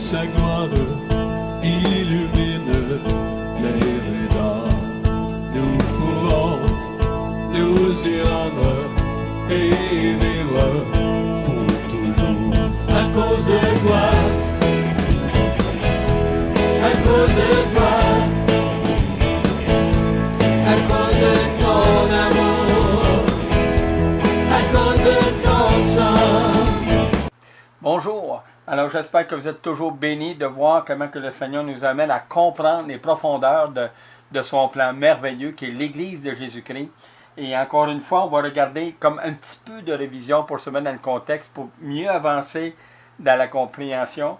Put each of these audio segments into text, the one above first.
sa gloire illumine les regards. Nous pourrons nous y rendre et vivre pour toujours. À cause de toi, à cause de toi, à cause de ton amour, à cause de ton sang. Bonjour, alors j'espère que vous êtes toujours bénis de voir comment que le Seigneur nous amène à comprendre les profondeurs de son plan merveilleux qui est l'Église de Jésus-Christ. Et encore une fois, on va regarder comme un petit peu de révision pour se mettre dans le contexte, pour mieux avancer dans la compréhension.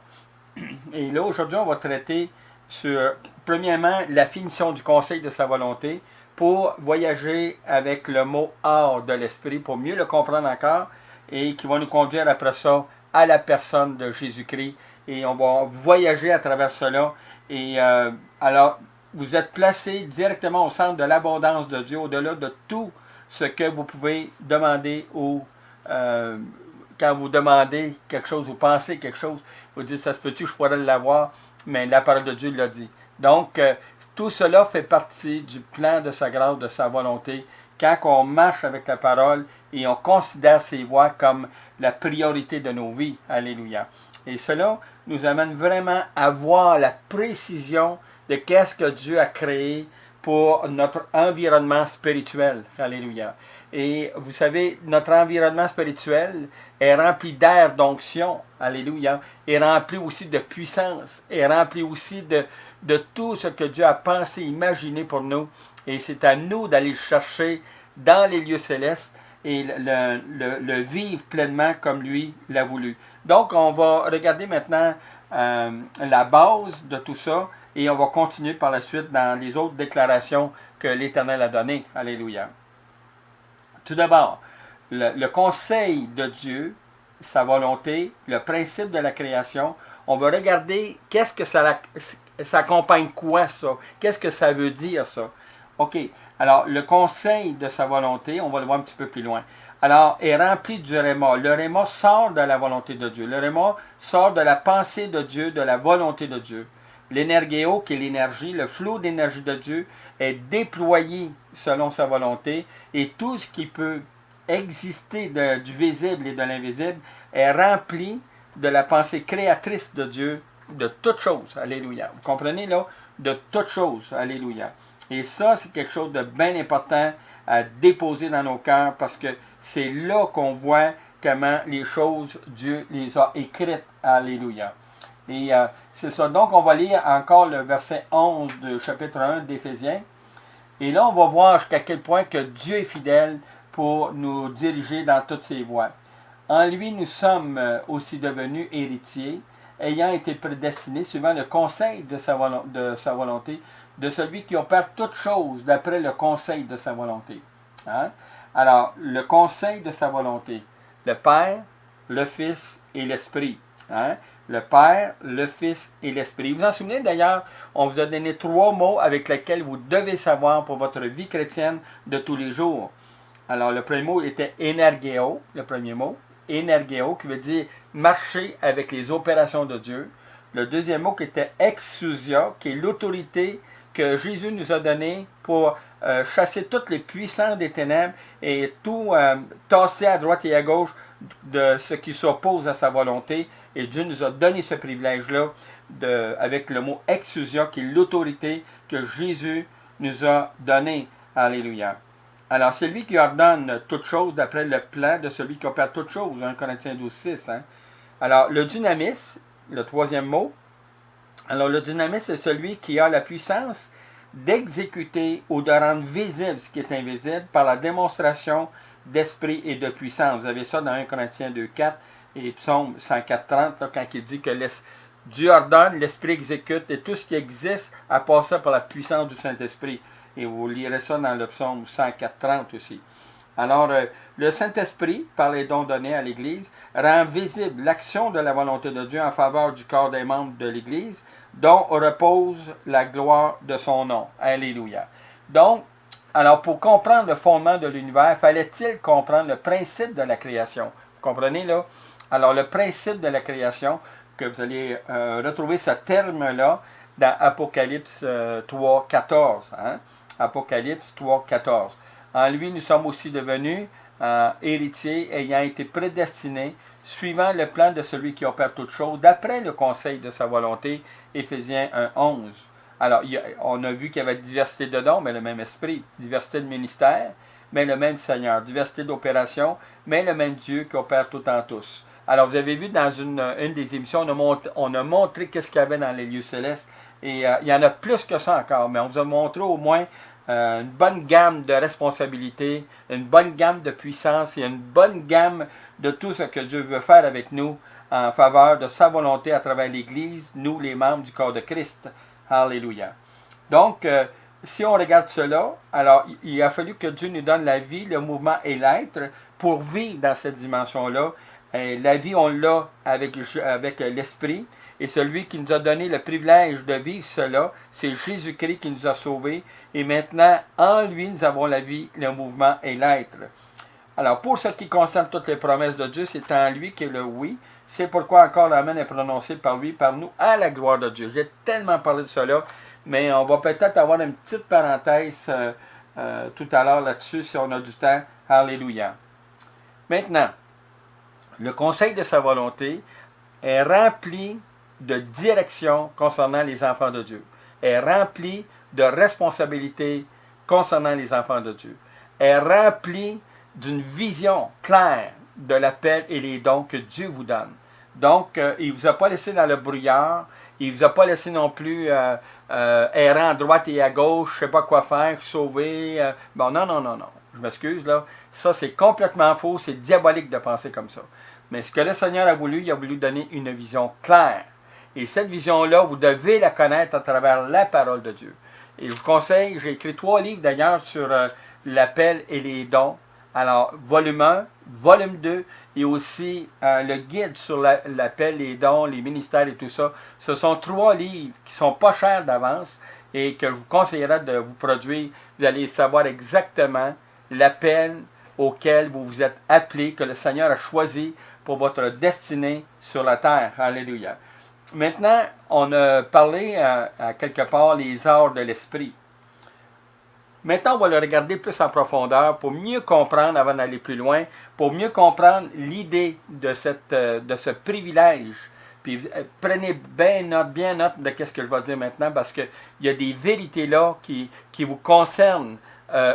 Et là, aujourd'hui, on va traiter sur, premièrement, la finition du conseil de sa volonté pour voyager avec le mot « hors de l'esprit » pour mieux le comprendre encore et qui va nous conduire après ça à la personne de Jésus-Christ. Et on va voyager à travers cela. Et alors, vous êtes placé directement au centre de l'abondance de Dieu, au-delà de tout ce que vous pouvez demander ou quand vous demandez quelque chose, vous pensez quelque chose, vous dites, ça se peut-tu, je pourrais l'avoir, mais la parole de Dieu l'a dit. Donc, tout cela fait partie du plan de sa grâce, de sa volonté, quand on marche avec la parole et on considère ses voies comme la priorité de nos vies. Alléluia. Et cela nous amène vraiment à voir la précision de qu'est-ce que Dieu a créé pour notre environnement spirituel. Alléluia. Et vous savez, notre environnement spirituel est rempli d'air, d'onction. Alléluia. Est rempli aussi de puissance. Est rempli aussi de tout ce que Dieu a pensé, imaginé pour nous. Et c'est à nous d'aller chercher dans les lieux célestes et le vivre pleinement comme lui l'a voulu. Donc, on va regarder maintenant la base de tout ça et on va continuer par la suite dans les autres déclarations que l'Éternel a données. Alléluia. Tout d'abord, le conseil de Dieu, sa volonté, le principe de la création, on va regarder qu'est-ce que ça accompagne quoi ça? Qu'est-ce que ça veut dire ça? OK. Alors, le conseil de sa volonté, on va le voir un petit peu plus loin. Alors, est rempli du réma. Le réma sort de la volonté de Dieu. Le réma sort de la pensée de Dieu, de la volonté de Dieu. L'énergéo, qui est l'énergie, le flot d'énergie de Dieu, est déployé selon sa volonté. Et tout ce qui peut exister du visible et de l'invisible est rempli de la pensée créatrice de Dieu, de toutes choses. Alléluia. Vous comprenez là? De toutes choses. Alléluia. Et ça, c'est quelque chose de bien important à déposer dans nos cœurs parce que c'est là qu'on voit comment les choses, Dieu les a écrites. Alléluia. Et c'est ça. Donc, on va lire encore le verset 11 du chapitre 1 d'Éphésiens. Et là, on va voir jusqu'à quel point que Dieu est fidèle pour nous diriger dans toutes ses voies. En lui, nous sommes aussi devenus héritiers, ayant été prédestinés suivant le conseil de sa volonté, de celui qui opère toutes choses d'après le conseil de sa volonté. Hein? Alors, le conseil de sa volonté, le Père, le Fils et l'Esprit. Hein? Le Père, le Fils et l'Esprit. Vous vous en souvenez d'ailleurs, on vous a donné 3 mots avec lesquels vous devez savoir pour votre vie chrétienne de tous les jours. Alors, le premier mot était énergéo, le premier mot. Énergéo, qui veut dire marcher avec les opérations de Dieu. Le deuxième mot qui était exousia, qui est l'autorité que Jésus nous a donné pour chasser toutes les puissances des ténèbres et tout tasser à droite et à gauche de ce qui s'oppose à sa volonté. Et Dieu nous a donné ce privilège-là avec le mot exousia, qui est l'autorité que Jésus nous a donnée. Alléluia. Alors, c'est lui qui ordonne toutes choses d'après le plan de celui qui opère toutes choses. 1 Corinthiens 12, 6. Hein? Alors, le dynamis, le troisième mot. Alors, le dynamis, c'est celui qui a la puissance d'exécuter ou de rendre visible ce qui est invisible par la démonstration d'esprit et de puissance. Vous avez ça dans 1 Corinthiens 2, 4 et Psaume 104, 30, là, quand il dit que Dieu ordonne, l'Esprit exécute et tout ce qui existe a passé par la puissance du Saint-Esprit. Et vous lirez ça dans le Psaume 104, 30 aussi. Alors, le Saint-Esprit, par les dons donnés à l'Église, rend visible l'action de la volonté de Dieu en faveur du corps des membres de l'Église, dont repose la gloire de son nom. Alléluia. Donc, alors pour comprendre le fondement de l'univers, fallait-il comprendre le principe de la création? Vous comprenez là? Alors, le principe de la création, que vous allez retrouver ce terme-là dans Apocalypse 3, 14. Hein? Apocalypse 3, 14. En lui, nous sommes aussi devenus héritiers, ayant été prédestinés, suivant le plan de celui qui opère toutes choses, d'après le conseil de sa volonté, Éphésiens 1, 11. Alors, on a vu qu'il y avait diversité de dons, mais le même esprit, diversité de ministères, mais le même Seigneur, diversité d'opérations, mais le même Dieu qui opère tout en tous. Alors, vous avez vu dans une des émissions, on a montré qu'est-ce qu'il y avait dans les lieux célestes, et il y en a plus que ça encore, mais on vous a montré au moins une bonne gamme de responsabilités, une bonne gamme de puissance et une bonne gamme de tout ce que Dieu veut faire avec nous en faveur de sa volonté à travers l'Église, nous les membres du corps de Christ. Alléluia. Donc, si on regarde cela, alors il a fallu que Dieu nous donne la vie, le mouvement et l'être pour vivre dans cette dimension-là. La vie, on l'a avec l'Esprit. Et celui qui nous a donné le privilège de vivre cela, c'est Jésus-Christ qui nous a sauvés. Et maintenant, en lui, nous avons la vie, le mouvement et l'être. Alors, pour ce qui concerne toutes les promesses de Dieu, c'est en lui qu'est le oui. C'est pourquoi encore l'Amen est prononcé par lui, par nous, à la gloire de Dieu. J'ai tellement parlé de cela, mais on va peut-être avoir une petite parenthèse tout à l'heure là-dessus, si on a du temps. Alléluia. Maintenant, le conseil de sa volonté est rempli de direction concernant les enfants de Dieu, est rempli de responsabilités concernant les enfants de Dieu, est rempli d'une vision claire de l'appel et les dons que Dieu vous donne. Donc, il ne vous a pas laissé dans le brouillard, il ne vous a pas laissé non plus errant à droite et à gauche, je ne sais pas quoi faire, sauver. Bon, non, je m'excuse, là. Ça, c'est complètement faux, c'est diabolique de penser comme ça. Mais ce que le Seigneur a voulu, il a voulu donner une vision claire. Et cette vision-là, vous devez la connaître à travers la parole de Dieu. Et je vous conseille, j'ai écrit 3 livres d'ailleurs sur l'appel et les dons. Alors, volume 1, volume 2, et aussi le guide sur l'appel, les dons, les ministères et tout ça. Ce sont 3 livres qui ne sont pas chers d'avance et que je vous conseillerais de vous produire. Vous allez savoir exactement l'appel auquel vous vous êtes appelés, que le Seigneur a choisi pour votre destinée sur la terre. Alléluia. Maintenant, on a parlé à quelque part les arts de l'esprit. Maintenant, on va le regarder plus en profondeur pour mieux comprendre, avant d'aller plus loin, pour mieux comprendre l'idée de ce privilège. Puis prenez bien note de ce que je vais dire maintenant, parce qu'il y a des vérités là qui vous concernent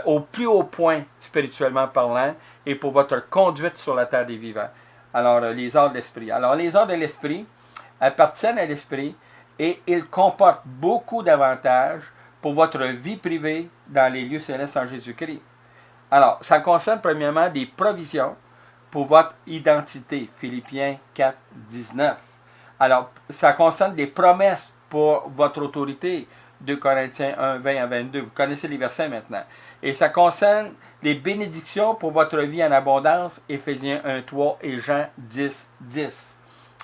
au plus haut point, spirituellement parlant, et pour votre conduite sur la terre des vivants. Alors, les arts de l'esprit. Alors, les arts de l'esprit appartiennent à l'esprit et ils comportent beaucoup d'avantages pour votre vie privée dans les lieux célestes en Jésus-Christ. Alors, ça concerne premièrement des provisions pour votre identité, Philippiens 4, 19. Alors, ça concerne des promesses pour votre autorité, 2 Corinthiens 1, 20 à 22. Vous connaissez les versets maintenant. Et ça concerne les bénédictions pour votre vie en abondance, Éphésiens 1, 3 et Jean 10, 10.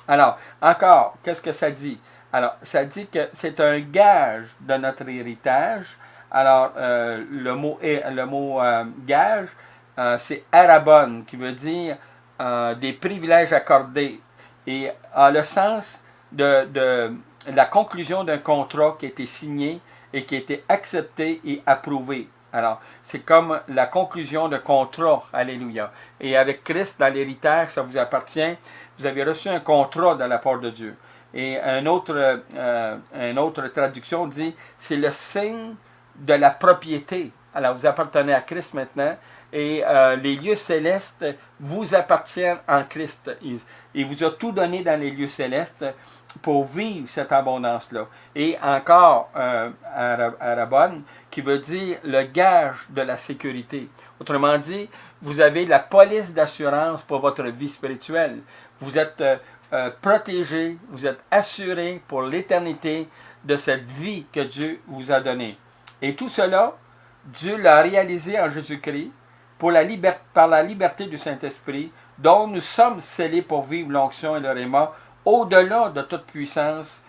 Alors, encore, qu'est-ce que ça dit? Alors, ça dit que c'est un gage de notre héritage. Alors, le mot gage, c'est arabon, qui veut dire des privilèges accordés. Et en le sens de la conclusion d'un contrat qui a été signé et qui a été accepté et approuvé. Alors, c'est comme la conclusion de contrat. Alléluia. Et avec Christ, dans l'héritage, ça vous appartient. Vous avez reçu un contrat de la part de Dieu. Et une autre traduction dit, c'est le signe de la propriété. Alors, vous appartenez à Christ maintenant. Et les lieux célestes vous appartiennent en Christ. Il vous a tout donné dans les lieux célestes pour vivre cette abondance-là. Et encore, arabon, qui veut dire le gage de la sécurité. Autrement dit, vous avez la police d'assurance pour votre vie spirituelle. Vous êtes protégé, vous êtes assuré pour l'éternité de cette vie que Dieu vous a donnée. Et tout cela, Dieu l'a réalisé en Jésus-Christ par la liberté du Saint-Esprit, dont nous sommes scellés pour vivre l'onction et le réma, au-delà de toute puissance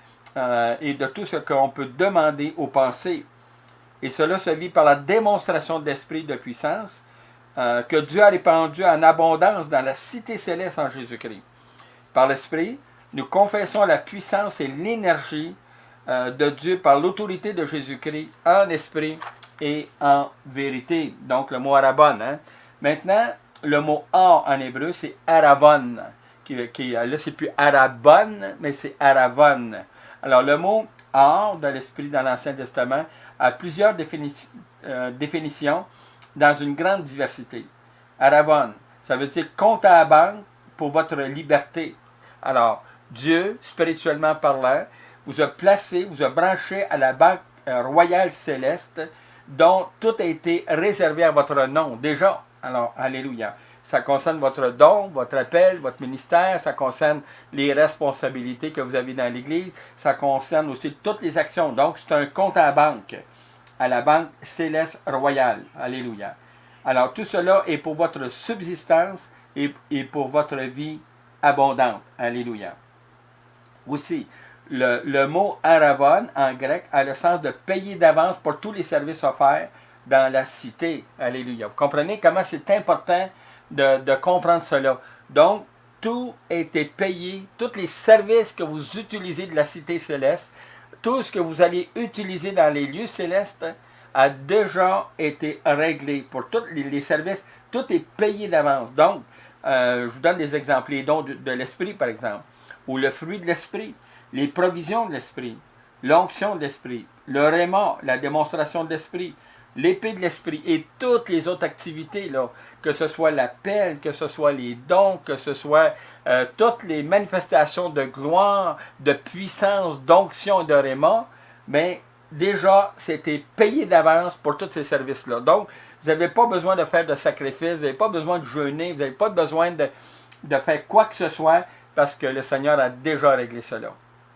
et de tout ce qu'on peut demander ou penser. Et cela se vit par la démonstration d'esprit de puissance que Dieu a répandu en abondance dans la cité céleste en Jésus-Christ. Par l'Esprit, Nous confessons la puissance et l'énergie de Dieu par l'autorité de Jésus-Christ en esprit et en vérité. Donc, le mot arabon. Hein. Maintenant, le mot or en hébreu, c'est aravon. Là, c'est plus arabon, mais c'est aravon. Alors, le mot or de l'esprit dans l'Ancien Testament a plusieurs définitions dans une grande diversité. Aravon, ça veut dire compte à la banque pour votre liberté. Alors, Dieu, spirituellement parlant, vous a placé, vous a branché à la banque royale céleste, dont tout a été réservé à votre nom, déjà. Alors, alléluia. Ça concerne votre don, votre appel, votre ministère, ça concerne les responsabilités que vous avez dans l'Église, ça concerne aussi toutes les actions. Donc, c'est un compte à la banque céleste royale. Alléluia. Alors, tout cela est pour votre subsistance et pour votre vie abondante. Alléluia. Aussi, le mot aravon en grec a le sens de payer d'avance pour tous les services offerts dans la cité. Alléluia. Vous comprenez comment c'est important de comprendre cela. Donc, tout a été payé, tous les services que vous utilisez de la cité céleste, tout ce que vous allez utiliser dans les lieux célestes a déjà été réglé. Pour tous les services, tout est payé d'avance. Donc, je vous donne des exemples. Les dons de l'esprit, par exemple, ou le fruit de l'esprit, les provisions de l'esprit, l'onction de l'esprit, le réma, la démonstration de l'esprit, l'épée de l'esprit et toutes les autres activités, là, que ce soit l'appel, que ce soit les dons, que ce soit toutes les manifestations de gloire, de puissance, d'onction et de réma, mais déjà, c'était payé d'avance pour tous ces services-là. Donc, vous n'avez pas besoin de faire de sacrifices, vous n'avez pas besoin de jeûner, vous n'avez pas besoin de faire quoi que ce soit, parce que le Seigneur a déjà réglé cela.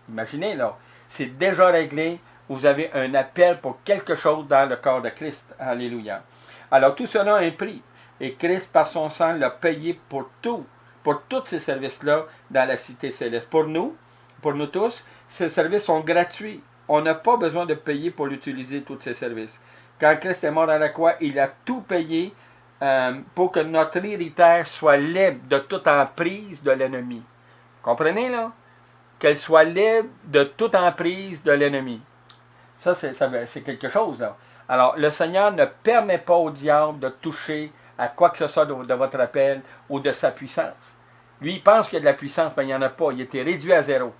Imaginez, là, c'est déjà réglé, vous avez un appel pour quelque chose dans le corps de Christ. Alléluia. Alors, tout cela a un prix. Et Christ, par son sang, l'a payé pour tout, pour tous ces services-là dans la cité céleste. Pour nous tous, ces services sont gratuits. On n'a pas besoin de payer pour utiliser tous ces services. Quand Christ est mort à la croix, il a tout payé pour que notre héritage soit libre de toute emprise de l'ennemi. Comprenez, là? Qu'elle soit libre de toute emprise de l'ennemi. Ça, c'est quelque chose, là. Alors, le Seigneur ne permet pas au diable de toucher à quoi que ce soit de votre appel ou de sa puissance. Lui, il pense qu'il y a de la puissance, mais il n'y en a pas. Il a été réduit à zéro.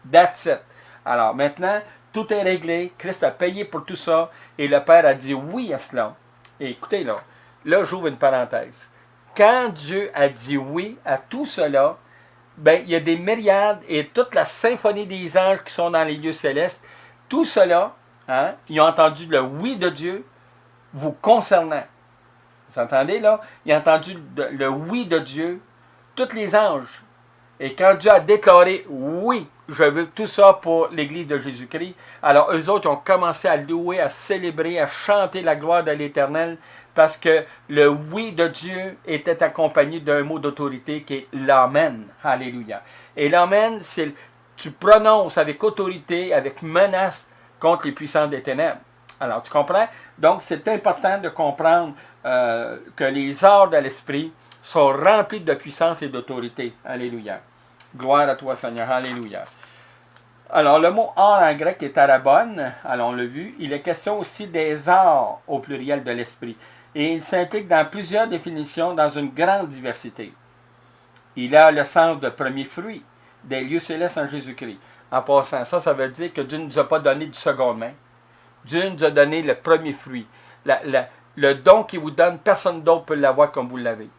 That's it. Alors, maintenant, tout est réglé. Christ a payé pour tout ça. Et le Père a dit oui à cela. Et écoutez, là j'ouvre une parenthèse. Quand Dieu a dit oui à tout cela, ben, il y a des myriades et toute la symphonie des anges qui sont dans les lieux célestes. Tout cela, hein, ils ont entendu le oui de Dieu vous concernant. Vous entendez là? Ils ont entendu le oui de Dieu, tous les anges. Et quand Dieu a déclaré oui, je veux tout ça pour l'Église de Jésus-Christ, alors eux autres ont commencé à louer, à célébrer, à chanter la gloire de l'Éternel, parce que le oui de Dieu était accompagné d'un mot d'autorité qui est l'Amen. Alléluia. Et l'Amen, c'est tu prononces avec autorité, avec menace contre les puissances des ténèbres. Alors, tu comprends? Donc, c'est important de comprendre que les arts de l'esprit sont remplis de puissance et d'autorité. Alléluia. Gloire à toi, Seigneur. Alléluia. Alors, le mot art en grec est arabon. Alors, on l'a vu. Il est question aussi des arts au pluriel de l'esprit. Et il s'implique dans plusieurs définitions dans une grande diversité. Il a le sens de premier fruit des lieux célestes en Jésus-Christ. En passant, ça veut dire que Dieu ne nous a pas donné du second main. Dieu nous a donné le premier fruit. Le don qu'il vous donne, personne d'autre peut l'avoir comme vous l'avez.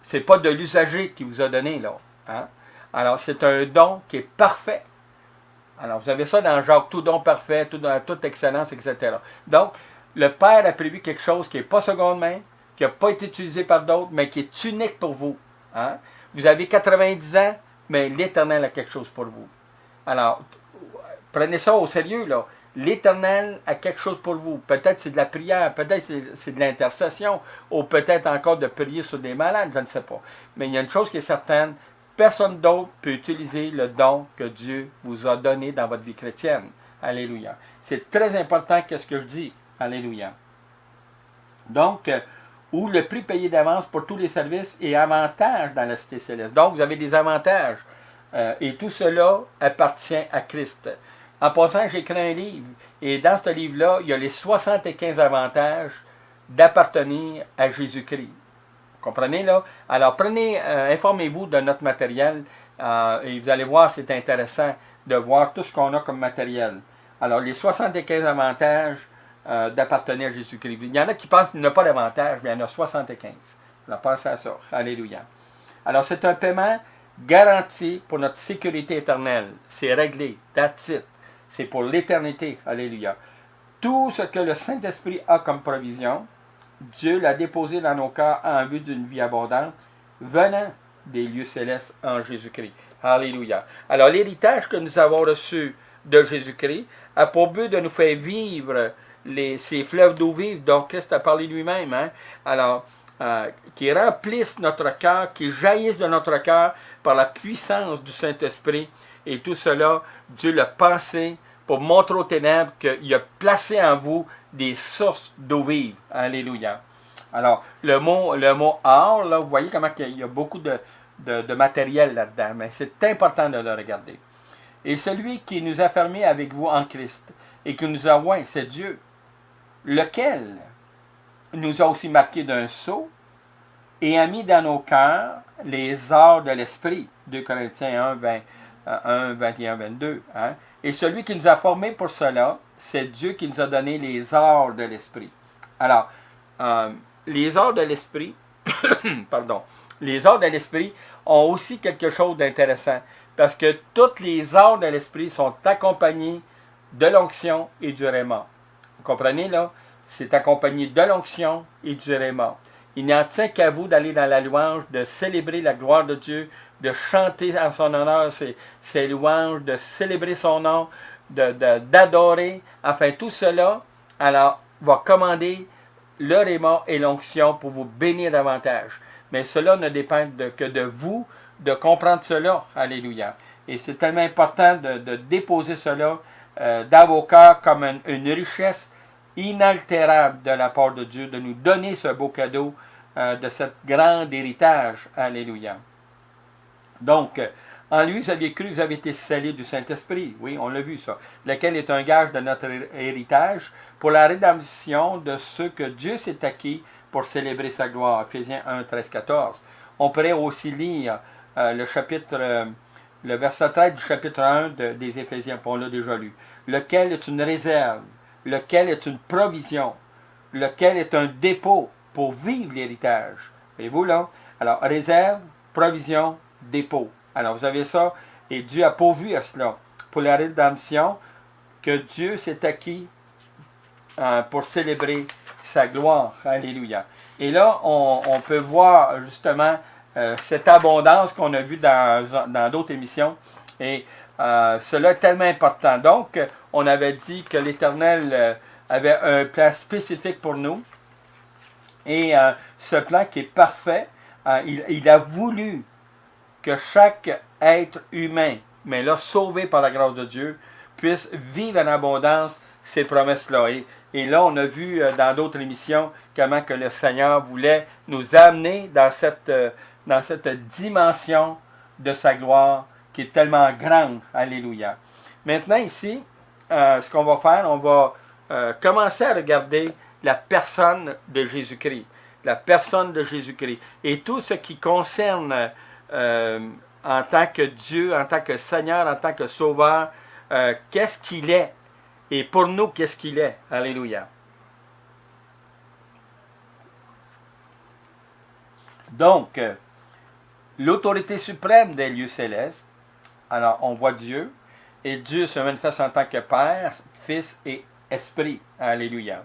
Ce n'est pas de l'usager qui vous a donné, là. Hein? Alors, c'est un don qui est parfait. Alors, vous avez ça dans Jacques, tout don parfait, toute excellence, etc. Donc, le Père a prévu quelque chose qui n'est pas seconde main, qui n'a pas été utilisé par d'autres, mais qui est unique pour vous. Hein? Vous avez 90 ans, mais l'Éternel a quelque chose pour vous. Alors, prenez ça au sérieux, là. L'Éternel a quelque chose pour vous. Peut-être c'est de la prière, peut-être c'est de l'intercession, ou peut-être encore de prier sur des malades, je ne sais pas. Mais il y a une chose qui est certaine, personne d'autre peut utiliser le don que Dieu vous a donné dans votre vie chrétienne. Alléluia. C'est très important qu'est-ce que je dis. Alléluia. Donc, où le prix payé d'avance pour tous les services et avantages dans la cité céleste. Donc, vous avez des avantages Et tout cela appartient à Christ. En passant, j'ai écrit un livre, et dans ce livre-là, il y a les 75 avantages d'appartenir à Jésus-Christ. Vous comprenez là? Alors, informez-vous de notre matériel, et vous allez voir, c'est intéressant de voir tout ce qu'on a comme matériel. Alors, les 75 avantages d'appartenir à Jésus-Christ. Il y en a qui pensent qu'il n'y a pas d'avantage, mais il y en a 75. Alors, pensez à ça. Alléluia. Alors, c'est un paiement garanti pour notre sécurité éternelle. C'est réglé. That's it. C'est pour l'éternité. Alléluia. Tout ce que le Saint-Esprit a comme provision, Dieu l'a déposé dans nos cœurs en vue d'une vie abondante, venant des lieux célestes en Jésus-Christ. Alléluia. Alors, l'héritage que nous avons reçu de Jésus-Christ a pour but de nous faire vivre ces fleuves d'eau vive dont Christ a parlé lui-même. Hein? Alors, qui remplissent notre cœur, qui jaillissent de notre cœur par la puissance du Saint-Esprit. Et tout cela, Dieu l'a pensé pour montrer aux ténèbres qu'il a placé en vous des sources d'eau vive. Alléluia. Alors, le mot or, là, vous voyez comment il y a beaucoup de matériel là-dedans, mais c'est important de le regarder. Et celui qui nous a fermés avec vous en Christ et qui nous a oints, c'est Dieu, lequel nous a aussi marqués d'un sceau et a mis dans nos cœurs les ors de l'Esprit. 2 Corinthiens 1, 21, 22. Hein? Et celui qui nous a formés pour cela, c'est Dieu qui nous a donné les ors de l'Esprit. Alors, les ors de l'Esprit, pardon, les ors de l'Esprit ont aussi quelque chose d'intéressant, parce que toutes les ors de l'Esprit sont accompagnés de l'onction et du rhéma. Vous comprenez là? C'est accompagné de l'onction et du rhéma. Il n'en tient qu'à vous d'aller dans la louange, de célébrer la gloire de Dieu, de chanter en son honneur ses louanges, de célébrer son nom, d'adorer. Enfin, tout cela, alors, va commander le rhéma et l'onction pour vous bénir davantage. Mais cela ne dépend que de vous de comprendre cela. Alléluia. Et c'est tellement important de déposer cela dans vos cœurs comme une richesse inaltérable de la part de Dieu, de nous donner ce beau cadeau de ce grand héritage. Alléluia. Donc, en lui, vous aviez cru, vous avez été scellés du Saint-Esprit. Oui, on l'a vu ça. Lequel est un gage de notre héritage pour la rédemption de ceux que Dieu s'est acquis pour célébrer sa gloire. Éphésiens 1, 13, 14. On pourrait aussi lire le verset 13 du chapitre 1 des Éphésiens, on l'a déjà lu. Lequel est une réserve, lequel est une provision, lequel est un dépôt pour vivre l'héritage. Voyez-vous là? Alors, réserve, provision, dépôt. Alors, vous avez ça, et Dieu a pourvu à cela, pour la rédemption que Dieu s'est acquis pour célébrer sa gloire. Alléluia. Et là, on peut voir justement cette abondance qu'on a vue dans d'autres émissions. Et cela est tellement important. Donc, on avait dit que l'Éternel avait un plan spécifique pour nous. Et ce plan qui est parfait, il a voulu que chaque être humain, mais là, sauvé par la grâce de Dieu, puisse vivre en abondance ces promesses-là. Et là, on a vu dans d'autres émissions comment que le Seigneur voulait nous amener dans cette dimension de sa gloire qui est tellement grande. Alléluia. Maintenant, ici, ce qu'on va faire, on va commencer à regarder la personne de Jésus-Christ. La personne de Jésus-Christ. Et tout ce qui concerne en tant que Dieu, en tant que Seigneur, en tant que Sauveur, qu'est-ce qu'il est? Et pour nous, qu'est-ce qu'il est? Alléluia. Donc, l'autorité suprême des lieux célestes. Alors, on voit Dieu. Et Dieu se manifeste en tant que Père, Fils et Esprit. Alléluia.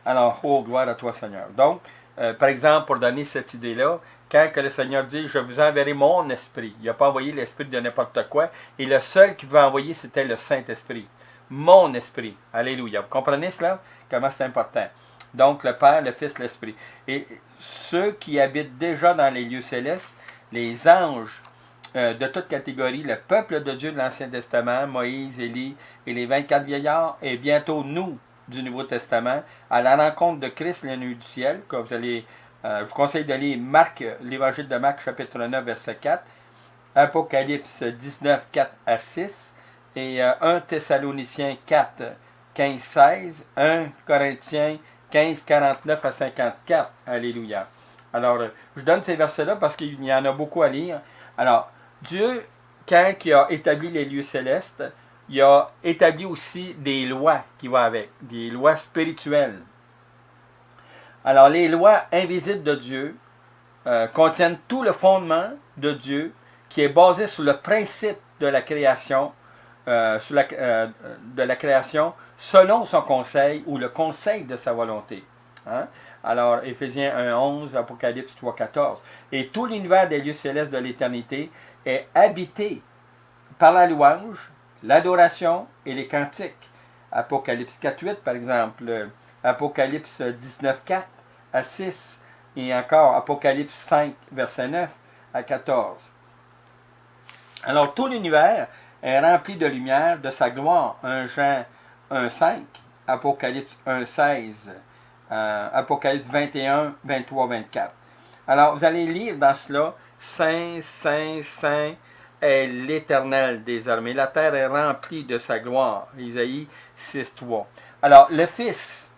Alors, oh, gloire à toi, Seigneur. Donc, par exemple, pour donner cette idée-là, quand que le Seigneur dit « Je vous enverrai mon esprit », il n'a pas envoyé l'esprit de n'importe quoi, et le seul qui pouvait envoyer, c'était le Saint-Esprit. Mon esprit. Alléluia. Vous comprenez cela? Comment c'est important. Donc, le Père, le Fils, l'Esprit. Et ceux qui habitent déjà dans les lieux célestes, les anges de toute catégorie, le peuple de Dieu de l'Ancien Testament, Moïse, Élie et les 24 vieillards, et bientôt nous du Nouveau Testament, à la rencontre de Christ, l'agneau du ciel, que vous allez... je vous conseille de lire l'Évangile de Marc, chapitre 9, verset 4. Apocalypse 19, 4 à 6, et 1 Thessaloniciens 4, 15, 16, 1 Corinthiens 15, 49 à 54. Alléluia. Alors, je donne ces versets-là parce qu'il y en a beaucoup à lire. Alors, Dieu, quand il a établi les lieux célestes, il a établi aussi des lois qui vont avec, des lois spirituelles. Alors, les lois invisibles de Dieu contiennent tout le fondement de Dieu qui est basé sur le principe de la création, de la création selon son conseil ou le conseil de sa volonté. Hein? Alors, Éphésiens 1.11, Apocalypse 3.14. Et tout l'univers des lieux célestes de l'éternité est habité par la louange, l'adoration et les cantiques. Apocalypse 4.8, par exemple, Apocalypse 19.4 à 6, et encore Apocalypse 5, verset 9 à 14. Alors, tout l'univers est rempli de lumière, de sa gloire. 1 Jean 1.5, Apocalypse 1.16, Apocalypse 21, 23, 24. Alors, vous allez lire dans cela, Saint, Saint, Saint est l'Éternel des armées. La terre est remplie de sa gloire. Isaïe 6, 3. Alors, le Fils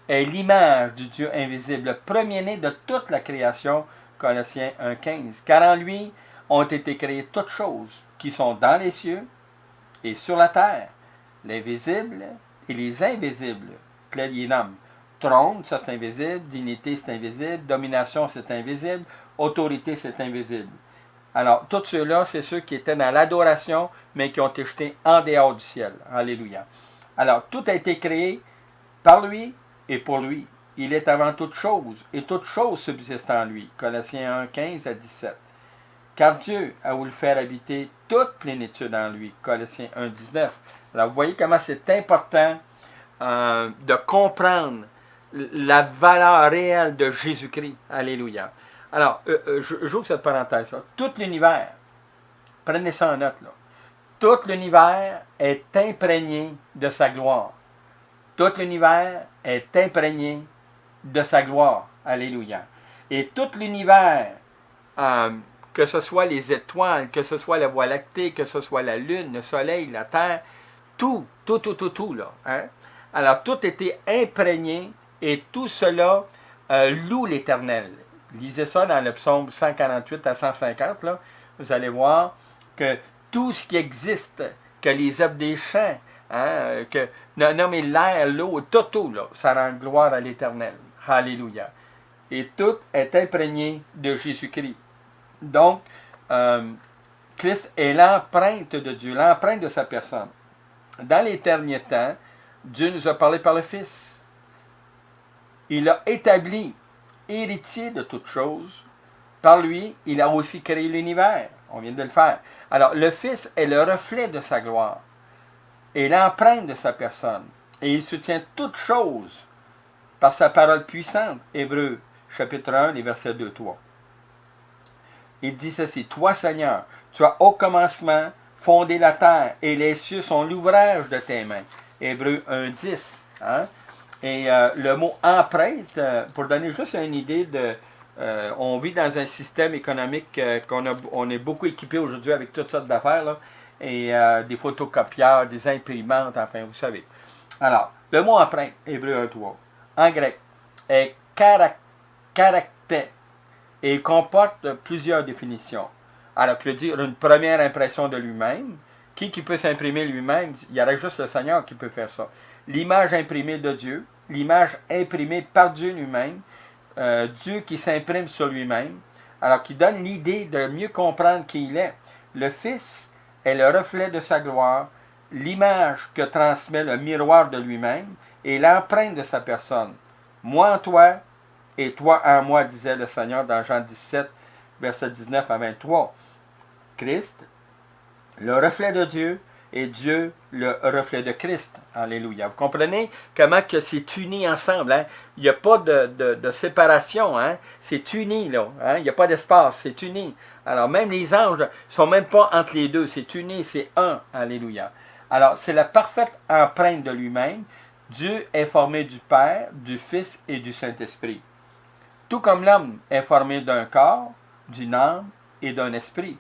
est l'image du Dieu invisible, le premier-né de toute la création, Colossiens 1, 15. Car en lui ont été créées toutes choses qui sont dans les cieux et sur la terre, les visibles et les invisibles. Il nomme trône, ça c'est invisible, dignité c'est invisible, domination c'est invisible, autorité c'est invisible. Alors, tous ceux-là, c'est ceux qui étaient dans l'adoration, mais qui ont été jetés en dehors du ciel. Alléluia. Alors, tout a été créé par lui et pour lui. Il est avant toute chose, et toute chose subsiste en lui. Colossiens 1, 15 à 17. Car Dieu a voulu faire habiter toute plénitude en lui. Colossiens 1, 19. Alors, vous voyez comment c'est important de comprendre la valeur réelle de Jésus-Christ. Alléluia. Alors, j'ouvre cette parenthèse. Là. Tout l'univers, prenez ça en note, là. Tout l'univers est imprégné de sa gloire. Tout l'univers est imprégné de sa gloire. Alléluia. Et tout l'univers, que ce soit les étoiles, que ce soit la Voie lactée, que ce soit la Lune, le Soleil, la Terre, tout, là. Hein? Alors, tout était imprégné et tout cela loue l'Éternel. Lisez ça dans le psaume 148 à 150, là. Vous allez voir que tout ce qui existe, que les œuvres des champs, hein, que nommer l'air, l'eau, tout, là, ça rend gloire à l'Éternel. Alléluia. Et tout est imprégné de Jésus-Christ. Donc, Christ est l'empreinte de Dieu, l'empreinte de sa personne. Dans les derniers temps, Dieu nous a parlé par le Fils. Il a établi héritier de toutes choses. Par lui, il a aussi créé l'univers. On vient de le faire. Alors, le Fils est le reflet de sa gloire et l'empreinte de sa personne. Et il soutient toutes choses par sa parole puissante. Hébreux, chapitre 1, les versets 2, 3. Il dit ceci, « Toi, Seigneur, tu as au commencement fondé la terre, et les cieux sont l'ouvrage de tes mains. » Hébreux 1, 10. Hein? Et le mot « empreinte », pour donner juste une idée de... on vit dans un système économique on est beaucoup équipé aujourd'hui avec toutes sortes d'affaires, là, et des photocopieurs, des imprimantes, enfin, vous savez. Alors, le mot « empreinte », Hébreux 1, 3, en grec, est caractère, et il comporte plusieurs définitions. Alors, que veut dire une première impression de lui-même. Qui peut s'imprimer lui-même? Il y aurait juste le Seigneur qui peut faire ça. L'image imprimée de Dieu, l'image imprimée par Dieu lui-même, Dieu qui s'imprime sur lui-même, alors qui donne l'idée de mieux comprendre qui il est. Le Fils est le reflet de sa gloire, l'image que transmet le miroir de lui-même et l'empreinte de sa personne. Moi en toi et toi en moi, disait le Seigneur dans Jean 17, versets 19 à 23. Christ, le reflet de Dieu, et Dieu, le reflet de Christ. Alléluia. Vous comprenez comment que c'est uni ensemble. Hein? Il n'y a pas de séparation. Hein? C'est uni, là. Hein? Il n'y a pas d'espace. C'est uni. Alors, même les anges ne sont même pas entre les deux. C'est uni, c'est un. Alléluia. Alors, c'est la parfaite empreinte de lui-même. Dieu est formé du Père, du Fils et du Saint-Esprit. Tout comme l'homme est formé d'un corps, d'une âme et d'un esprit.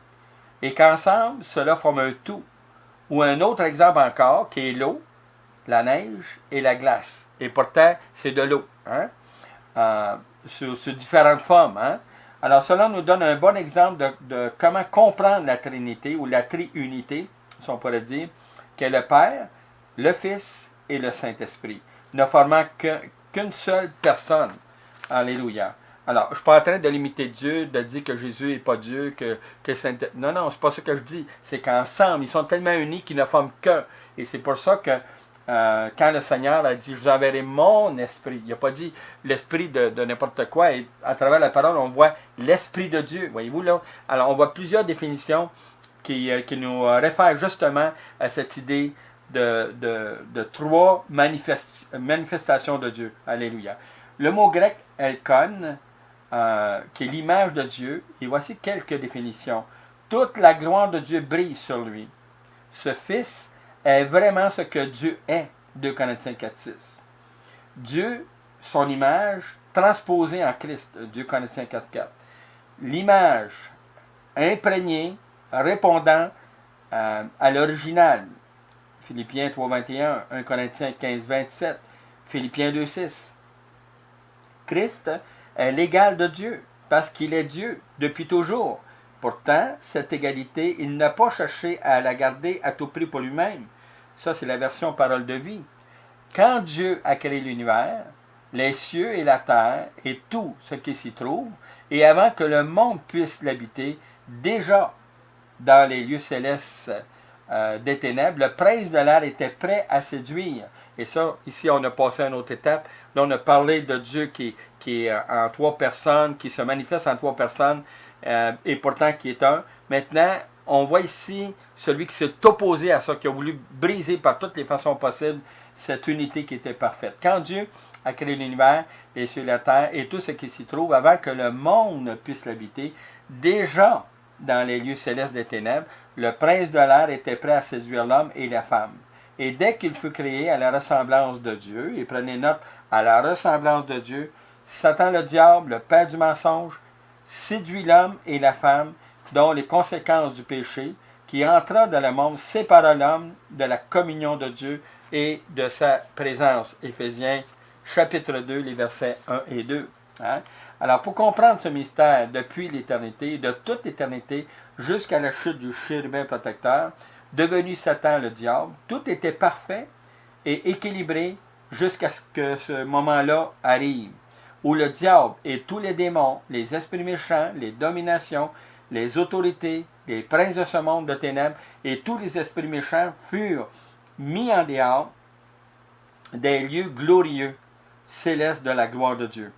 et qu'ensemble, cela forme un tout. Ou un autre exemple encore, qui est l'eau, la neige et la glace. Et pourtant, c'est de l'eau, hein? Sur différentes formes. Hein? Alors, cela nous donne un bon exemple de comment comprendre la Trinité, ou la triunité, si on pourrait dire, qu'est le Père, le Fils et le Saint-Esprit, ne formant qu'une seule personne. Alléluia. Alors, je ne suis pas en train de limiter Dieu, de dire que Jésus n'est pas Dieu, que Saint... Non, non, c'est pas ça que je dis. C'est qu'ensemble, ils sont tellement unis qu'ils ne forment qu'un. Et c'est pour ça que quand le Seigneur a dit « Je vous enverrai mon esprit », il n'a pas dit l'esprit de n'importe quoi. Et à travers la parole, on voit l'esprit de Dieu. Voyez-vous là? Alors, on voit plusieurs définitions qui nous réfèrent justement à cette idée de trois manifestations de Dieu. Alléluia. Le mot grec « elkon », qui est l'image de Dieu, et voici quelques définitions. Toute la gloire de Dieu brille sur lui. Ce Fils est vraiment ce que Dieu est, 2 Corinthiens 4.6. Dieu, son image, transposée en Christ, 2 Corinthiens 4.4. L'image imprégnée, répondant à l'original, Philippiens 3.21, 1 Corinthiens 15.27, Philippiens 2.6. Christ est l'égal de Dieu, parce qu'il est Dieu depuis toujours. Pourtant, cette égalité, il n'a pas cherché à la garder à tout prix pour lui-même. Ça, c'est la version parole de vie. Quand Dieu a créé l'univers, les cieux et la terre, et tout ce qui s'y trouve, et avant que le monde puisse l'habiter, déjà dans les lieux célestes des ténèbres, le prince de l'air était prêt à séduire. Et ça, ici, on a passé à une autre étape. Là, on a parlé de Dieu qui est en trois personnes, qui se manifeste en trois personnes, et pourtant qui est un. Maintenant, on voit ici celui qui s'est opposé à ça, qui a voulu briser par toutes les façons possibles cette unité qui était parfaite. Quand Dieu a créé l'univers, les cieux et la terre, et tout ce qui s'y trouve, avant que le monde puisse l'habiter, déjà dans les lieux célestes des ténèbres, le prince de l'air était prêt à séduire l'homme et la femme. Et dès qu'il fut créé à la ressemblance de Dieu, et prenez note, à la ressemblance de Dieu, Satan le diable, le père du mensonge, séduit l'homme et la femme, dont les conséquences du péché, qui entra dans le monde, sépara l'homme de la communion de Dieu et de sa présence. Éphésiens chapitre 2, les versets 1 et 2. Hein? Alors, pour comprendre ce mystère depuis l'éternité, de toute l'éternité, jusqu'à la chute du chérubin protecteur, devenu Satan le diable, tout était parfait et équilibré jusqu'à ce que ce moment-là arrive, où le diable et tous les démons, les esprits méchants, les dominations, les autorités, les princes de ce monde de ténèbres et tous les esprits méchants furent mis en dehors des lieux glorieux, célestes de la gloire de Dieu.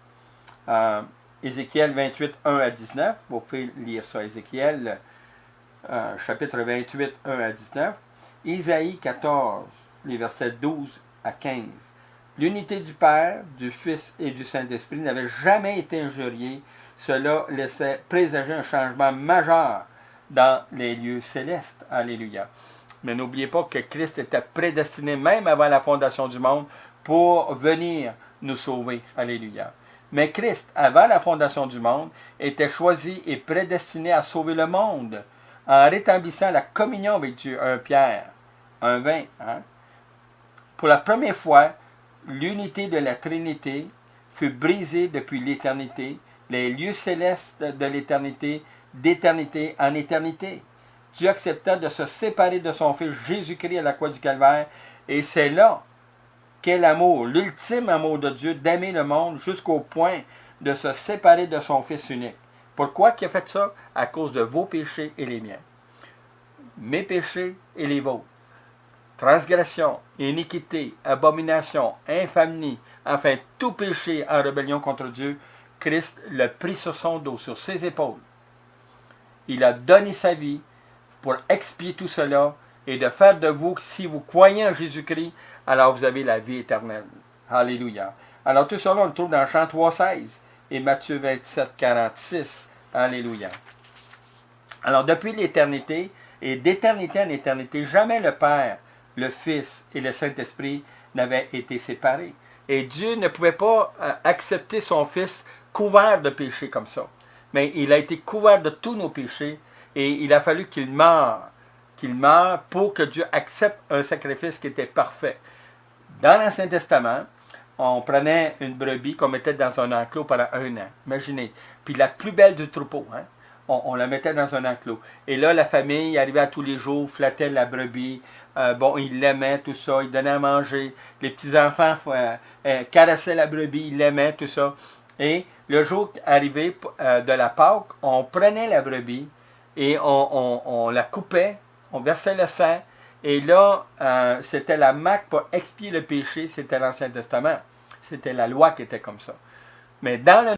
Ézéchiel 28, 1 à 19, vous pouvez lire ça, Ézéchiel chapitre 28, 1 à 19. Isaïe 14, les versets 12 à 15. L'unité du Père, du Fils et du Saint-Esprit n'avait jamais été injuriée. Cela laissait présager un changement majeur dans les lieux célestes. Alléluia. Mais n'oubliez pas que Christ était prédestiné même avant la fondation du monde pour venir nous sauver. Alléluia. Mais Christ, avant la fondation du monde, était choisi et prédestiné à sauver le monde en rétablissant la communion avec Dieu. 1 Pierre 1,20. Hein? Pour la première fois, l'unité de la Trinité fut brisée depuis l'éternité, les lieux célestes de l'éternité, d'éternité en éternité. Dieu accepta de se séparer de son Fils Jésus-Christ à la croix du Calvaire, et c'est là qu'est l'amour, l'ultime amour de Dieu, d'aimer le monde jusqu'au point de se séparer de son Fils unique. Pourquoi il a fait ça? À cause de vos péchés et les miens. Mes péchés et les vôtres. Transgression, iniquité, abomination, infamie, enfin tout péché en rébellion contre Dieu, Christ l'a pris sur son dos, sur ses épaules. Il a donné sa vie pour expier tout cela et de faire de vous, si vous croyez en Jésus-Christ, alors vous avez la vie éternelle. Alléluia. Alors tout cela, on le trouve dans Jean 3,16 et Matthieu 27, 46. Alléluia. Alors depuis l'éternité, et d'éternité en éternité, jamais le Père, le Fils et le Saint-Esprit n'avaient été séparés. Et Dieu ne pouvait pas accepter son Fils couvert de péché comme ça. Mais il a été couvert de tous nos péchés Et il a fallu qu'il meure pour que Dieu accepte un sacrifice qui était parfait. Dans l'Ancien Testament, on prenait une brebis qu'on mettait dans un enclos pendant 1 an. Imaginez. Puis la plus belle du troupeau, hein? On la mettait dans un enclos. Et là, la famille arrivait à tous les jours, flattait la brebis. Ils l'aimaient, tout ça. Ils donnaient à manger. Les petits-enfants caressaient la brebis, ils l'aimaient, tout ça. Et le jour arrivé de la Pâque, on prenait la brebis et on la coupait, on versait le sang. Et là, c'était la marque pour expier le péché, c'était l'Ancien Testament. C'était la loi qui était comme ça. Mais dans le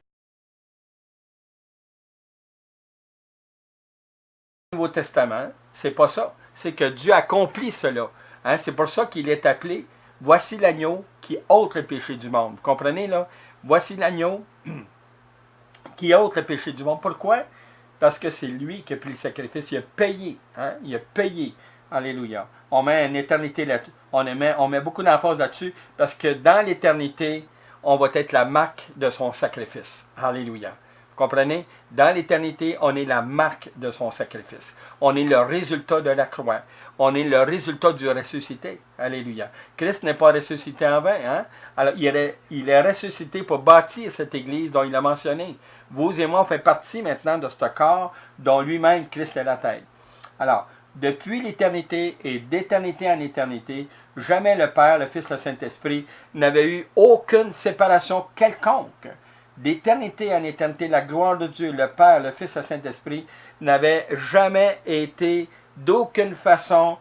Nouveau Testament, c'est pas ça. C'est que Dieu accomplit cela. Hein? C'est pour ça qu'il est appelé « Voici l'agneau qui ôte le péché du monde ». Vous comprenez là? Voici l'agneau qui ôte le péché du monde. Pourquoi? Parce que c'est lui qui a pris le sacrifice. Il a payé. Hein? Il a payé. Alléluia. On met une éternité là-dessus. On met beaucoup d'emphase là-dessus parce que dans l'éternité, on va être la marque de son sacrifice. Alléluia. Vous comprenez? Dans l'éternité, on est la marque de son sacrifice. On est le résultat de la croix. On est le résultat du ressuscité. Alléluia. Christ n'est pas ressuscité en vain. Hein? Alors, il est ressuscité pour bâtir cette Église dont il a mentionné. Vous et moi, on fait partie maintenant de ce corps dont lui-même Christ est la tête. Alors, depuis l'éternité et d'éternité en éternité, jamais le Père, le Fils, le Saint-Esprit n'avait eu aucune séparation quelconque. D'éternité en éternité, la gloire de Dieu, le Père, le Fils, le Saint-Esprit, n'avait jamais été d'aucune façon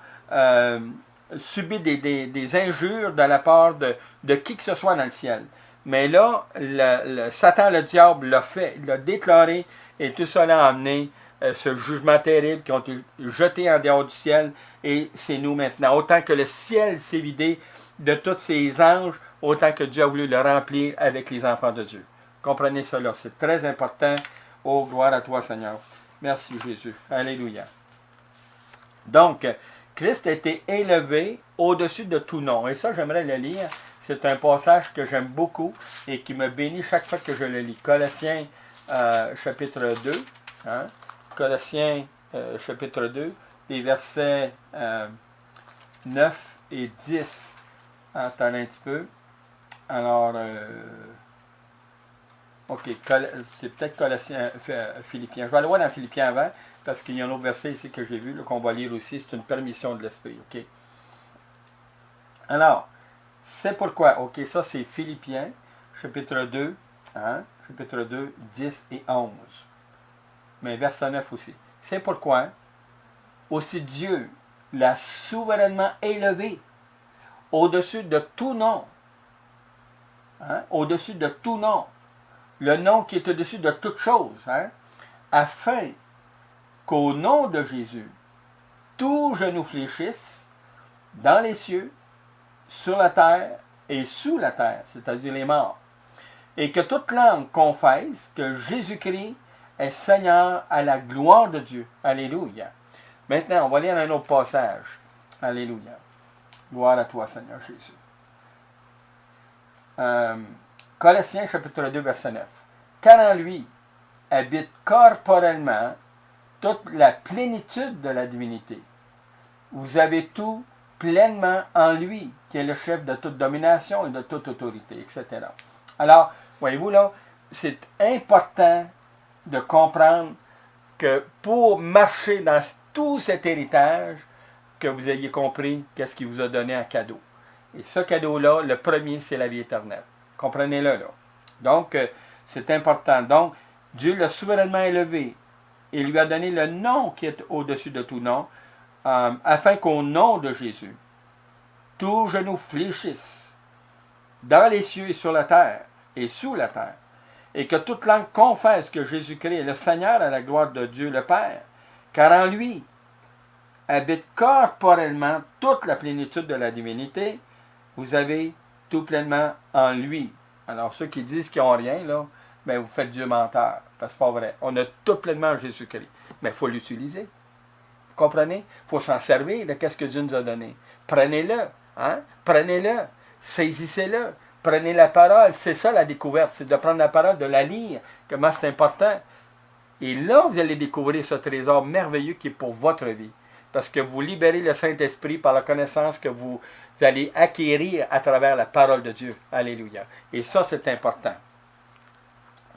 subi des injures de la part de qui que ce soit dans le ciel. Mais là, Satan, le diable, l'a fait, l'a déclaré, et tout cela a amené ce jugement terrible qui ont été jetés en dehors du ciel, et c'est nous maintenant. Autant que le ciel s'est vidé de tous ses anges, autant que Dieu a voulu le remplir avec les enfants de Dieu. Comprenez cela, c'est très important. Oh, gloire à toi, Seigneur. Merci, Jésus. Alléluia. Donc, Christ a été élevé au-dessus de tout nom. Et ça, j'aimerais le lire. C'est un passage que j'aime beaucoup et qui me bénit chaque fois que je le lis. Colossiens, chapitre 2. Hein? Colossiens, chapitre 2, les versets 9 et 10. Attendez un petit peu. Alors, ok, c'est peut-être Colossiens, Philippiens. Je vais aller voir dans Philippiens avant, parce qu'il y a un autre verset ici que j'ai vu, qu'on va lire aussi. C'est une permission de l'Esprit. Ok. Alors, c'est pourquoi, ok, ça c'est Philippiens, chapitre 2, hein, chapitre 2, 10 et 11. Mais verset 9 aussi. C'est pourquoi, aussi Dieu l'a souverainement élevé au-dessus de tout nom. Hein, au-dessus de tout nom. Le nom qui est au-dessus de toute chose. Hein, afin qu'au nom de Jésus, tout genou fléchisse dans les cieux, sur la terre et sous la terre, c'est-à-dire les morts. Et que toute langue confesse que Jésus-Christ est Seigneur à la gloire de Dieu. Alléluia. Maintenant, on va lire un autre passage. Alléluia. Gloire à toi, Seigneur Jésus. Colossiens chapitre 2, verset 9. Car en lui habite corporellement toute la plénitude de la divinité. Vous avez tout pleinement en lui, qui est le chef de toute domination et de toute autorité, etc. Alors, voyez-vous là, c'est important de comprendre que pour marcher dans tout cet héritage, que vous ayez compris qu'est-ce qu'il vous a donné en cadeau. Et ce cadeau-là, le premier, c'est la vie éternelle. Comprenez-le là. Donc, c'est important. Donc, Dieu l'a souverainement élevé et lui a donné le nom qui est au-dessus de tout nom, afin qu'au nom de Jésus, tout genou fléchisse dans les cieux et sur la terre et sous la terre, et que toute langue confesse que Jésus-Christ est le Seigneur à la gloire de Dieu le Père, car en lui habite corporellement toute la plénitude de la divinité. Vous avez tout pleinement en lui. Alors ceux qui disent qu'ils n'ont rien, là, ben vous faites Dieu menteur, parce que c'est pas vrai. On a tout pleinement en Jésus-Christ. Mais il faut l'utiliser. Vous comprenez? Il faut s'en servir de qu'est-ce que Dieu nous a donné. Prenez-le. Hein? Prenez-le. Saisissez-le. Prenez la parole. C'est ça la découverte. C'est de prendre la parole, de la lire. Comment c'est important. Et là, vous allez découvrir ce trésor merveilleux qui est pour votre vie. Parce que vous libérez le Saint-Esprit par la connaissance que vous allez acquérir à travers la parole de Dieu. Alléluia. Et ça, c'est important.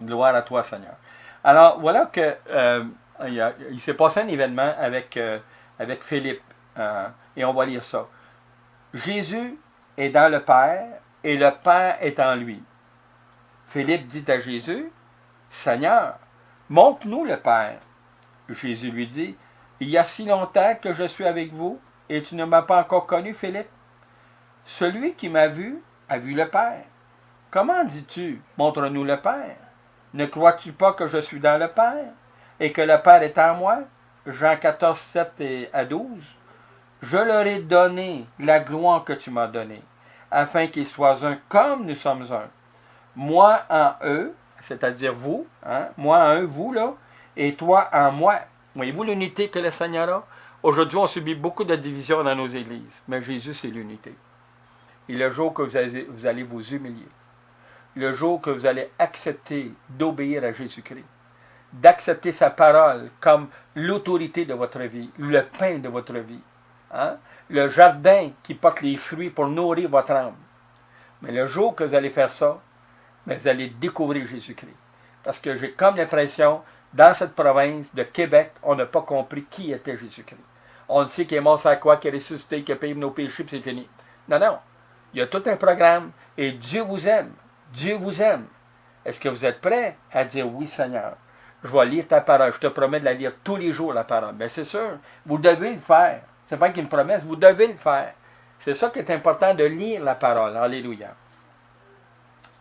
Gloire à toi, Seigneur. Alors, voilà que il s'est passé un événement avec Philippe. Et on va lire ça. Jésus est dans le Père et le Père est en lui. Philippe dit à Jésus, Seigneur, montre-nous le Père. Jésus lui dit, il y a si longtemps que je suis avec vous et tu ne m'as pas encore connu, Philippe. Celui qui m'a vu a vu le Père. Comment dis-tu, montre-nous le Père? Ne crois-tu pas que je suis dans le Père et que le Père est en moi? Jean 14, 7 à 12. Je leur ai donné la gloire que tu m'as donnée, afin qu'ils soient un comme nous sommes un. Moi en eux, c'est-à-dire vous, moi en eux, vous là, et toi en moi. Voyez-vous l'unité que le Seigneur a? Aujourd'hui, on subit beaucoup de divisions dans nos églises, mais Jésus, c'est l'unité. Et le jour que vous allez vous humilier, le jour que vous allez accepter d'obéir à Jésus-Christ, d'accepter sa parole comme l'autorité de votre vie, le pain de votre vie, le jardin qui porte les fruits pour nourrir votre âme. Mais le jour que vous allez faire ça, vous allez découvrir Jésus-Christ. Parce que j'ai comme l'impression, dans cette province de Québec, on n'a pas compris qui était Jésus-Christ. On sait qu'il est mort sur la croix, qu'il est ressuscité, qu'il a payé nos péchés, puis c'est fini. Non, non. Il y a tout un programme et Dieu vous aime. Dieu vous aime. Est-ce que vous êtes prêts à dire oui, Seigneur? Je vais lire ta parole. Je te promets de la lire tous les jours, la parole. Bien, c'est sûr. Vous devez le faire. Ce n'est pas qu'une promesse, vous devez le faire. C'est ça qui est important, de lire la parole. Alléluia.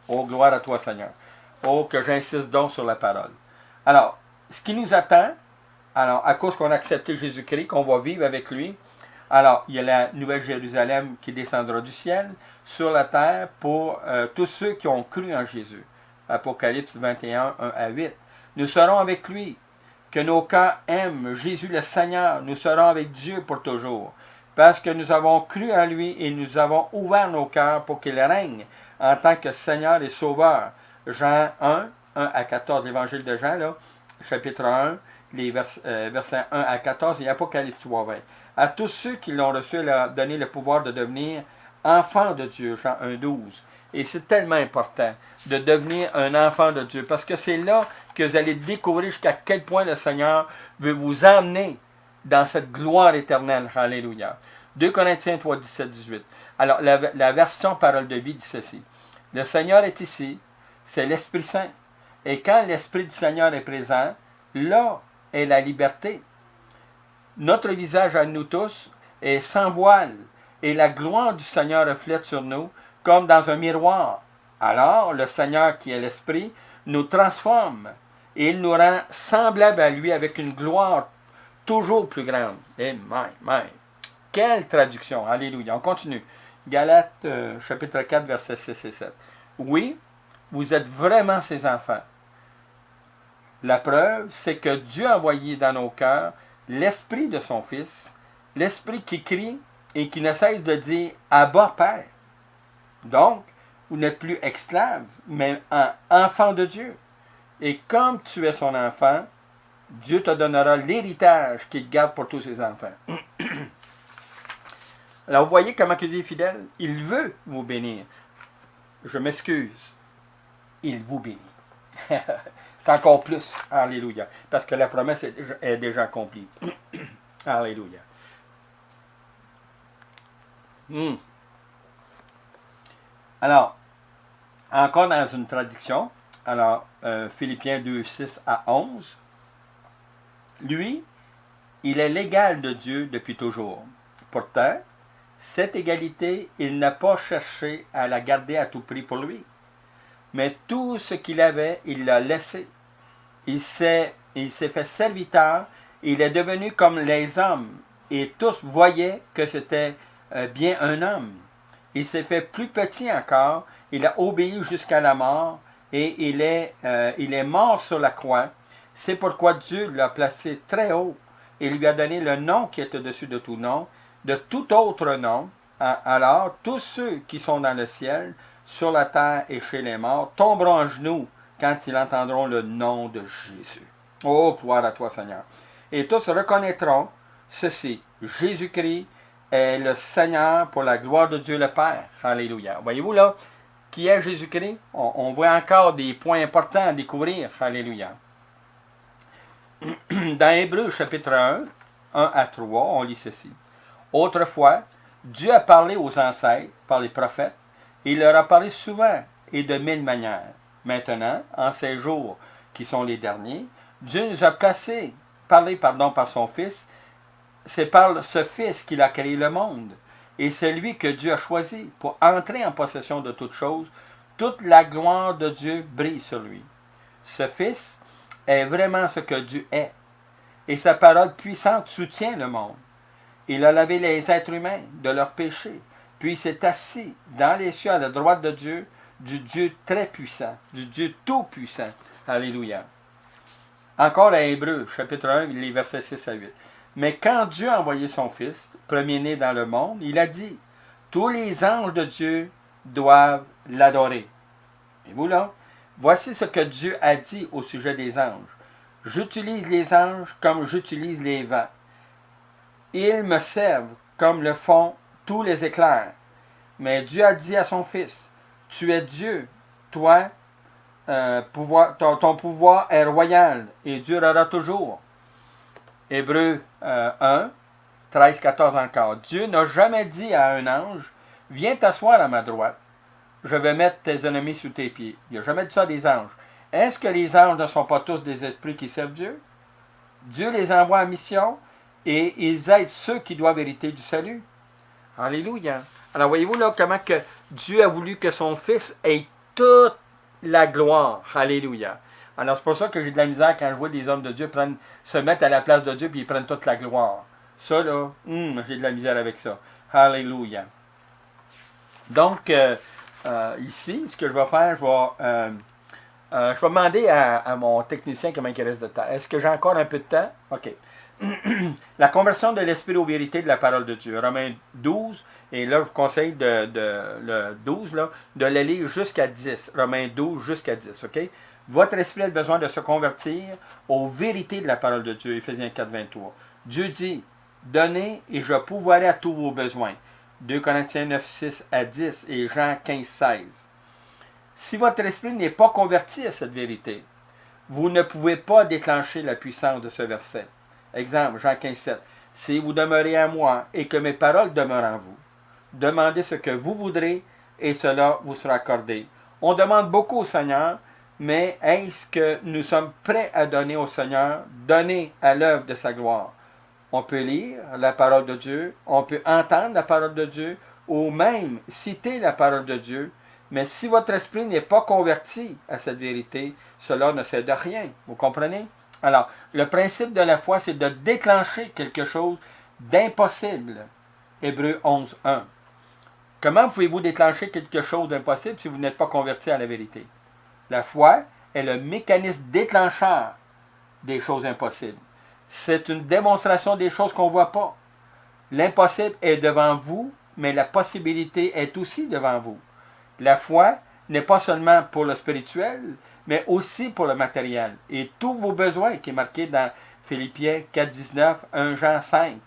Oh, gloire à toi, Seigneur. Oh, que j'insiste donc sur la parole. Alors, ce qui nous attend, alors, à cause qu'on a accepté Jésus-Christ, qu'on va vivre avec lui, alors, il y a la Nouvelle Jérusalem qui descendra du ciel sur la terre pour tous ceux qui ont cru en Jésus. Apocalypse 21, 1 à 8. Nous serons avec lui. Que nos cœurs aiment Jésus le Seigneur. Nous serons avec Dieu pour toujours. Parce que nous avons cru en lui et nous avons ouvert nos cœurs pour qu'il règne en tant que Seigneur et Sauveur. Jean 1, 1 à 14, l'évangile de Jean, là, chapitre 1, les versets 1 à 14 et Apocalypse 3, 20. À tous ceux qui l'ont reçu, il a donné le pouvoir de devenir enfants de Dieu, Jean 1, 12. Et c'est tellement important de devenir un enfant de Dieu, parce que c'est là que vous allez découvrir jusqu'à quel point le Seigneur veut vous emmener dans cette gloire éternelle. Alléluia. 2 Corinthiens 3, 17, 18. Alors, la version Parole de vie dit ceci. Le Seigneur est ici, c'est l'Esprit Saint. Et quand l'Esprit du Seigneur est présent, là est la liberté. Notre visage à nous tous est sans voile, et la gloire du Seigneur reflète sur nous comme dans un miroir. Alors, le Seigneur qui est l'Esprit nous transforme, et il nous rend semblables à lui avec une gloire toujours plus grande. Et quelle traduction! Alléluia! On continue. Galates, chapitre 4, versets 6 et 7. Oui, vous êtes vraiment ses enfants. La preuve, c'est que Dieu a envoyé dans nos cœurs l'Esprit de son Fils, l'Esprit qui crie et qui ne cesse de dire « Abba, Père ». Donc, vous n'êtes plus esclave, mais un enfant de Dieu. Et comme tu es son enfant, Dieu te donnera l'héritage qu'il garde pour tous ses enfants. Alors, vous voyez comment Dieu est fidèle? Il veut vous bénir. Je m'excuse. Il vous bénit. C'est encore plus. Alléluia. Parce que la promesse est déjà accomplie. Alléluia. Alors, encore dans une traduction, alors, Philippiens 2, 6 à 11, lui, il est l'égal de Dieu depuis toujours. Pourtant, cette égalité, il n'a pas cherché à la garder à tout prix pour lui. Mais tout ce qu'il avait, il l'a laissé. Il s'est fait serviteur, il est devenu comme les hommes, et tous voyaient que c'était bien un homme. Il s'est fait plus petit encore, il a obéi jusqu'à la mort, et il est mort sur la croix. C'est pourquoi Dieu l'a placé très haut, et lui a donné le nom qui est au-dessus de tout nom, de tout autre nom. Alors, tous ceux qui sont dans le ciel, sur la terre et chez les morts, tomberont en genoux quand ils entendront le nom de Jésus. Oh, gloire à toi, Seigneur. Et tous reconnaîtront ceci. Jésus-Christ est le Seigneur pour la gloire de Dieu le Père. Alléluia. Voyez-vous là, qui est Jésus-Christ? On voit encore des points importants à découvrir. Alléluia. Dans Hébreux chapitre 1 à 3, on lit ceci. Autrefois, Dieu a parlé aux ancêtres par les prophètes, et il leur a parlé souvent et de mille manières. Maintenant, en ces jours qui sont les derniers, Dieu nous a parlé par son Fils. C'est par ce Fils qu'il a créé le monde. Et c'est lui que Dieu a choisi pour entrer en possession de toutes choses. Toute la gloire de Dieu brille sur lui. Ce Fils est vraiment ce que Dieu est. Et sa parole puissante soutient le monde. Il a lavé les êtres humains de leurs péchés. Puis il s'est assis dans les cieux à la droite de Dieu, du Dieu très puissant, du Dieu tout-puissant. Alléluia. Encore à Hébreux, chapitre 1, les versets 6 à 8. Mais quand Dieu a envoyé son Fils, premier-né dans le monde, il a dit, tous les anges de Dieu doivent l'adorer. Et vous là, voici ce que Dieu a dit au sujet des anges. J'utilise les anges comme j'utilise les vents. Ils me servent comme le font tous les éclairs. Mais Dieu a dit à son Fils, tu es Dieu, toi, ton pouvoir est royal et durera toujours. Hébreux 1, 13, 14 encore. Dieu n'a jamais dit à un ange, viens t'asseoir à ma droite, je vais mettre tes ennemis sous tes pieds. Il n'a jamais dit ça des anges. Est-ce que les anges ne sont pas tous des esprits qui servent Dieu? Dieu les envoie en mission et ils aident ceux qui doivent hériter du salut. Alléluia. Alors voyez-vous là comment que Dieu a voulu que son Fils ait toute la gloire. Alléluia. Alors c'est pour ça que j'ai de la misère quand je vois des hommes de Dieu se mettre à la place de Dieu et ils prennent toute la gloire. Ça là, j'ai de la misère avec ça. Alléluia. Donc ici, ce que je vais faire, je vais demander à mon technicien comment il reste de temps. Est-ce que j'ai encore un peu de temps? OK. La conversion de l'esprit aux vérités de la parole de Dieu. Romains 12, et là je vous conseille le 12, là, de le lire jusqu'à 10. Romains 12 jusqu'à 10, ok? Votre esprit a besoin de se convertir aux vérités de la parole de Dieu. Éphésiens 4, 23. Dieu dit, donnez et je pourvoirai à tous vos besoins. 2 Corinthiens 9, 6 à 10 et Jean 15, 16. Si votre esprit n'est pas converti à cette vérité, vous ne pouvez pas déclencher la puissance de ce verset. Exemple, Jean 15, 7. Si vous demeurez à moi et que mes paroles demeurent en vous, demandez ce que vous voudrez et cela vous sera accordé. On demande beaucoup au Seigneur, mais est-ce que nous sommes prêts à donner au Seigneur, donner à l'œuvre de sa gloire? On peut lire la parole de Dieu, on peut entendre la parole de Dieu, ou même citer la parole de Dieu, mais si votre esprit n'est pas converti à cette vérité, cela ne sert de rien. Vous comprenez? Alors, le principe de la foi, c'est de déclencher quelque chose d'impossible. Hébreux 11, 1. Comment pouvez-vous déclencher quelque chose d'impossible si vous n'êtes pas converti à la vérité? La foi est le mécanisme déclencheur des choses impossibles. C'est une démonstration des choses qu'on ne voit pas. L'impossible est devant vous, mais la possibilité est aussi devant vous. La foi n'est pas seulement pour le spirituel, mais aussi pour le matériel. Et tous vos besoins, qui est marqué dans Philippiens 4, 19, 1 Jean 5,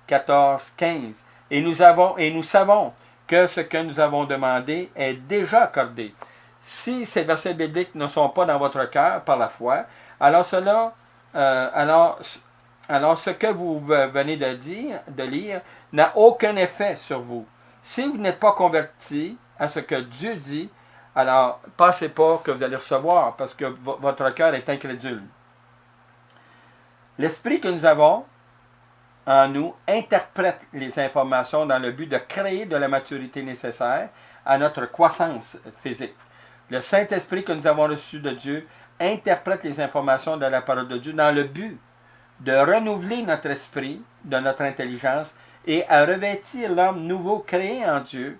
14, 15. Et nous savons que ce que nous avons demandé est déjà accordé. Si ces versets bibliques ne sont pas dans votre cœur par la foi, alors ce que vous venez de lire n'a aucun effet sur vous. Si vous n'êtes pas converti à ce que Dieu dit, alors pensez pas que vous allez recevoir parce que votre cœur est incrédule. L'esprit que nous avons en nous interprète les informations dans le but de créer de la maturité nécessaire à notre croissance physique. Le Saint-Esprit que nous avons reçu de Dieu interprète les informations de la parole de Dieu dans le but de renouveler notre esprit, de notre intelligence et à revêtir l'homme nouveau créé en Dieu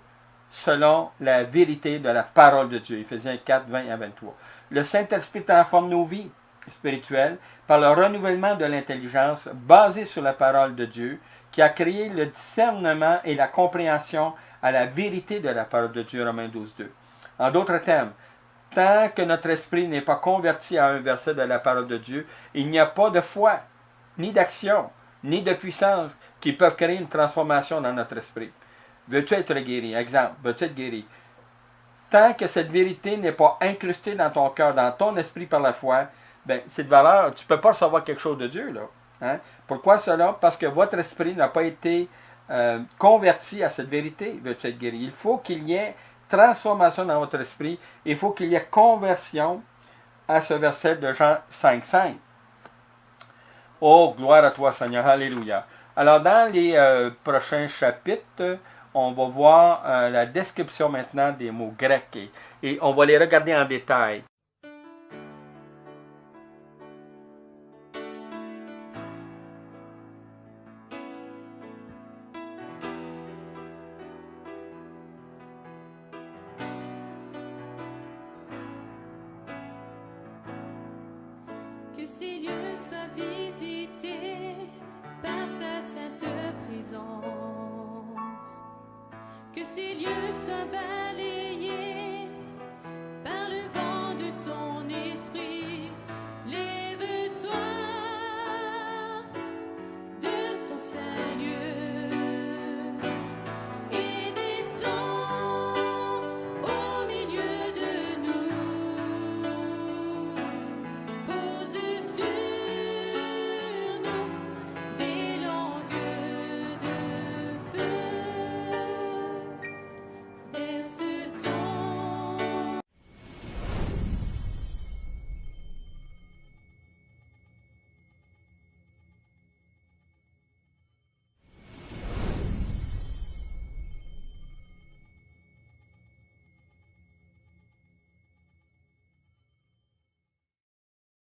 selon la vérité de la parole de Dieu. Éphésiens 4, 20 à 23. Le Saint-Esprit transforme nos vies spirituelles par le renouvellement de l'intelligence basée sur la parole de Dieu qui a créé le discernement et la compréhension à la vérité de la parole de Dieu. Romains 12, 2. En d'autres termes, Tant que notre esprit n'est pas converti à un verset de la parole de Dieu, il n'y a pas de foi, ni d'action, ni de puissance qui peuvent créer une transformation dans notre esprit. Veux-tu être guéri? Exemple, veux-tu être guéri? Tant que cette vérité n'est pas incrustée dans ton cœur, dans ton esprit par la foi, ben, cette valeur, tu ne peux pas recevoir quelque chose de Dieu, là. Hein? Pourquoi cela? Parce que votre esprit n'a pas été converti à cette vérité. Veux-tu être guéri? Il faut qu'il y ait transformation dans votre esprit. Il faut qu'il y ait conversion à ce verset de Jean 5,5. Oh, gloire à toi, Seigneur. Alléluia. Alors, dans les prochains chapitres, on va voir la description maintenant des mots grecs et on va les regarder en détail. Que ces lieux soient visités par ta sainte présence. Que ces lieux soient balayés